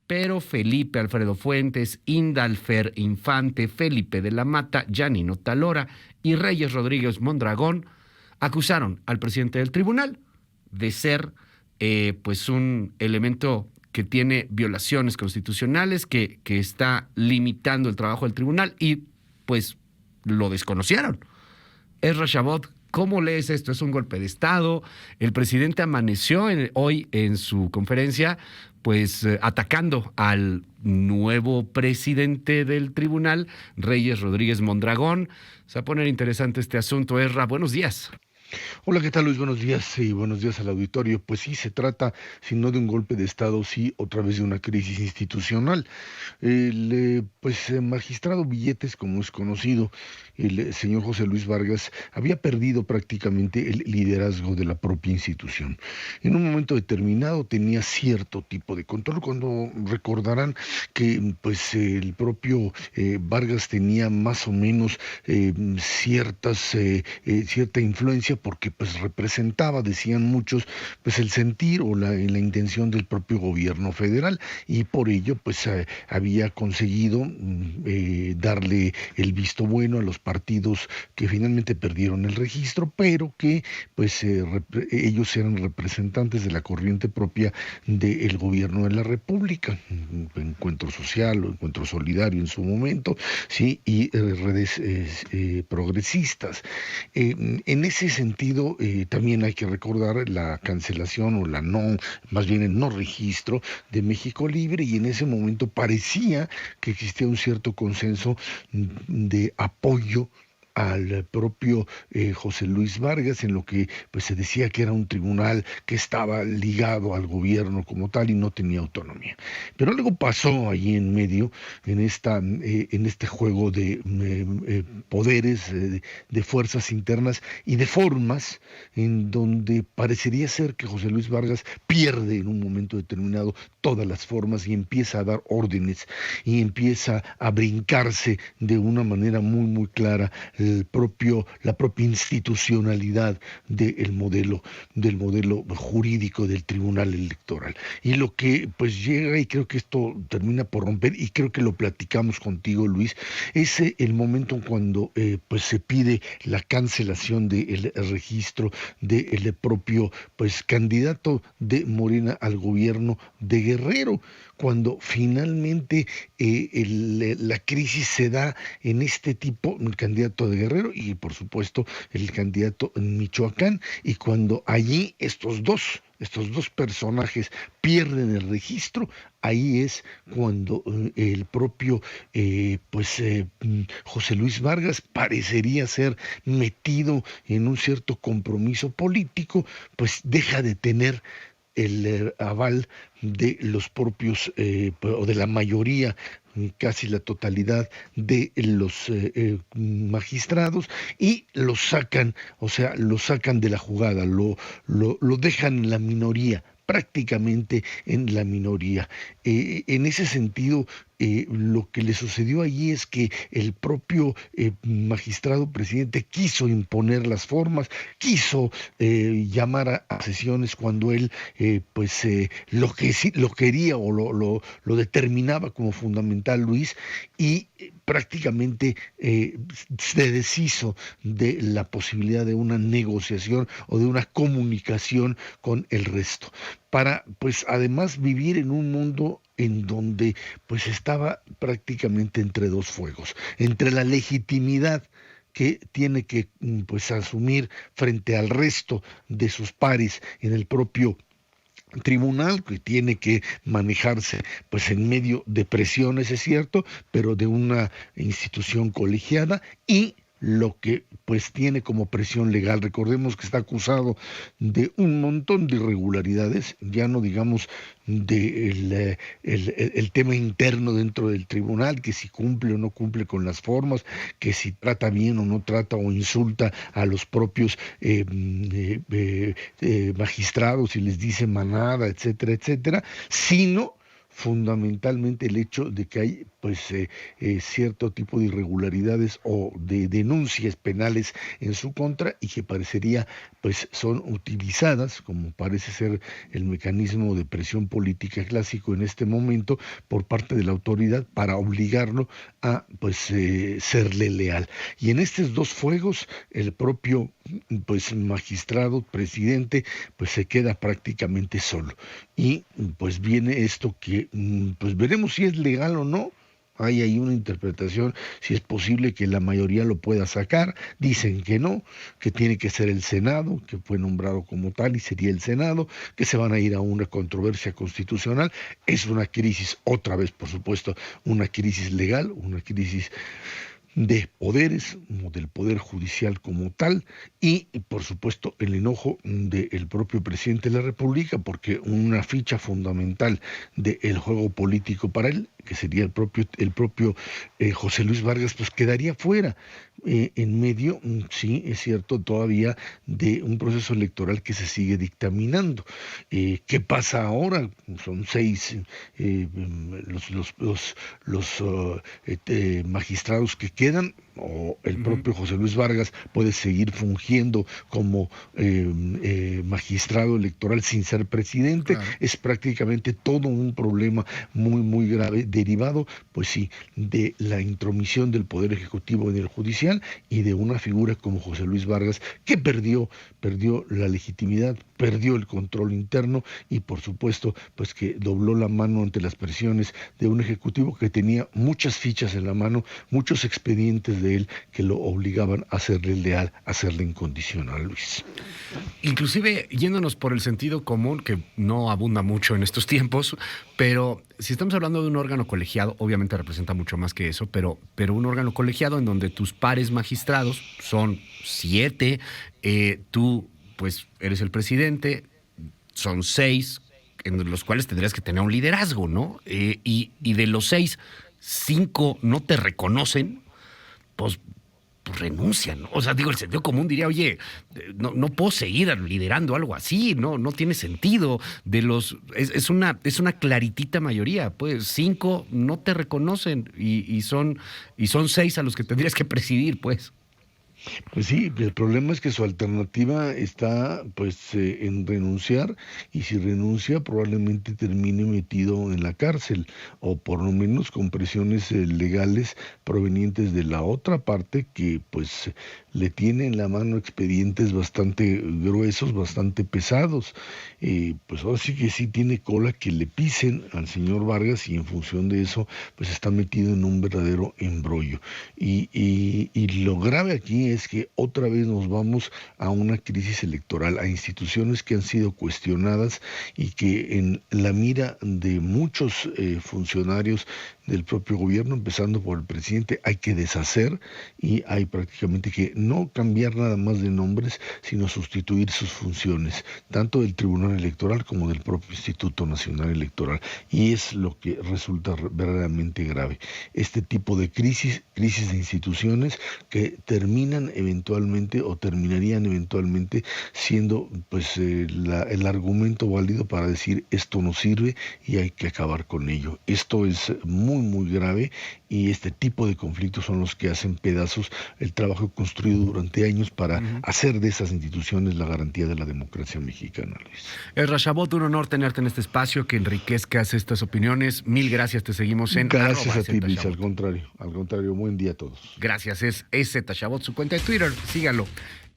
pero Felipe Alfredo Fuentes, Indalfer Infante, Felipe de la Mata, Janino Talora y Reyes Rodríguez Mondragón acusaron al presidente del tribunal de ser pues un elemento que tiene violaciones constitucionales, que está limitando el trabajo del tribunal y pues lo desconocieron. Ezra Shabot, ¿cómo lees esto? ¿Es un golpe de Estado? El presidente amaneció hoy en su conferencia pues atacando al nuevo presidente del tribunal, Reyes Rodríguez Mondragón. Se va a poner interesante este asunto. Ezra, buenos días. Hola, ¿qué tal, Luis? Buenos días y buenos días al auditorio. Pues sí, se trata, si no de un golpe de Estado, sí otra vez de una crisis institucional. El magistrado Billetes, como es conocido, el señor José Luis Vargas, había perdido prácticamente el liderazgo de la propia institución. En un momento determinado tenía cierto tipo de control, cuando recordarán que pues el propio Vargas tenía más o menos cierta influencia porque pues representaba, decían muchos, pues el sentir o la intención del propio gobierno federal y por ello pues había conseguido darle el visto bueno a los partidos que finalmente perdieron el registro, pero que pues ellos eran representantes de la corriente propia del gobierno de la República, Encuentro Social o Encuentro Solidario en su momento, sí, y redes progresistas. En ese sentido, también hay que recordar la cancelación o más bien el no registro de México Libre, y en ese momento parecía que existía un cierto consenso de apoyo al propio José Luis Vargas, en lo que pues se decía que era un tribunal que estaba ligado al gobierno como tal y no tenía autonomía. Pero algo pasó allí en medio, en este juego de poderes, de fuerzas internas y de formas, en donde parecería ser que José Luis Vargas pierde en un momento determinado todas las formas y empieza a dar órdenes y empieza a brincarse de una manera muy muy clara la propia institucionalidad del modelo jurídico del Tribunal Electoral. Y lo que pues llega, y creo que esto termina por romper, y creo que lo platicamos contigo, Luis, es el momento cuando pues se pide la cancelación del registro del propio pues candidato de Morena al gobierno de Guerrero, cuando finalmente la crisis se da en este tipo, el candidato de Guerrero y por supuesto el candidato en Michoacán, y cuando allí estos dos personajes pierden el registro, ahí es cuando el propio José Luis Vargas parecería ser metido en un cierto compromiso político, pues deja de tener el aval de los propios o de la mayoría, casi la totalidad de los magistrados, y lo sacan, o sea, lo sacan de la jugada, lo dejan en la minoría, prácticamente en la minoría. En ese sentido, lo que le sucedió allí es que el propio magistrado presidente quiso imponer las formas, quiso llamar a sesiones cuando él lo que sí, lo quería o lo determinaba como fundamental, Luis, y prácticamente se deshizo de la posibilidad de una negociación o de una comunicación con el resto, para pues además vivir en un mundo en donde pues estaba prácticamente entre dos fuegos, entre la legitimidad que tiene que pues asumir frente al resto de sus pares en el propio tribunal, que tiene que manejarse pues en medio de presiones, es cierto, pero de una institución colegiada, y lo que pues tiene como presión legal. Recordemos que está acusado de un montón de irregularidades, ya no digamos el tema interno dentro del tribunal, que si cumple o no cumple con las formas, que si trata bien o no trata o insulta a los propios magistrados y les dice manada, etcétera, etcétera, sino fundamentalmente el hecho de que hay cierto tipo de irregularidades o de denuncias penales en su contra y que parecería pues son utilizadas, como parece ser el mecanismo de presión política clásico en este momento, por parte de la autoridad para obligarlo a serle leal. Y en estos dos fuegos, el propio magistrado, presidente, pues se queda prácticamente solo. Y pues viene esto que pues veremos si es legal o no. Hay ahí una interpretación, si es posible que la mayoría lo pueda sacar, dicen que no, que tiene que ser el Senado, que fue nombrado como tal y sería el Senado, que se van a ir a una controversia constitucional. Es una crisis, otra vez por supuesto, una crisis legal, una crisis de poderes, del poder judicial como tal, y por supuesto el enojo del propio presidente de la República, porque una ficha fundamental del juego político para él, que sería el propio José Luis Vargas, pues quedaría fuera en medio, sí, es cierto, todavía de un proceso electoral que se sigue dictaminando. ¿Qué pasa ahora? Son 6 magistrados que quedan, o el propio José Luis Vargas puede seguir fungiendo como magistrado electoral sin ser presidente. Claro. Es prácticamente todo un problema muy, muy grave, derivado, pues sí, de la intromisión del Poder Ejecutivo en el Judicial y de una figura como José Luis Vargas que perdió la legitimidad, perdió el control interno y por supuesto pues que dobló la mano ante las presiones de un Ejecutivo que tenía muchas fichas en la mano, muchos expedientes de él que lo obligaban a serle leal, a serle incondicional, Luis. Inclusive yéndonos por el sentido común, que no abunda mucho en estos tiempos, pero si estamos hablando de un órgano colegiado, obviamente representa mucho más que eso, pero un órgano colegiado en donde tus pares magistrados son 7, tú pues eres el presidente, son 6, en los cuales tendrías que tener un liderazgo, ¿no? Y de los 6, 5 no te reconocen, pues renuncian, ¿no? O sea, digo, el sentido común diría, oye, no puedo seguir liderando algo así, no tiene sentido. Es una claritita mayoría, pues 5 no te reconocen y son 6 a los que tendrías que presidir, pues. Pues sí, el problema es que su alternativa está en renunciar, y si renuncia probablemente termine metido en la cárcel, o por lo menos con presiones legales provenientes de la otra parte que pues le tiene en la mano expedientes bastante gruesos, bastante pesados. Pues ahora sí que sí tiene cola que le pisen al señor Vargas, y en función de eso pues está metido en un verdadero embrollo. Y lo grave aquí es que otra vez nos vamos a una crisis electoral, a instituciones que han sido cuestionadas y que en la mira de muchos funcionarios del propio gobierno, empezando por el presidente, hay que deshacer, y hay prácticamente que no cambiar nada más de nombres, sino sustituir sus funciones, tanto del Tribunal Electoral como del propio Instituto Nacional Electoral, y es lo que resulta verdaderamente grave. Este tipo de crisis de instituciones que terminarían eventualmente siendo el argumento válido para decir esto no sirve y hay que acabar con ello. Esto es muy, muy grave, y este tipo de conflictos son los que hacen pedazos el trabajo construido durante años para hacer de esas instituciones la garantía de la democracia mexicana, Luis. Ezra Chabot, un honor tenerte en este espacio, que enriquezcas estas opiniones. Mil gracias, te seguimos en Gracias a ti, Luis, al contrario, buen día a todos. Gracias, es Z Chabot, su cuenta de Twitter, sígalo.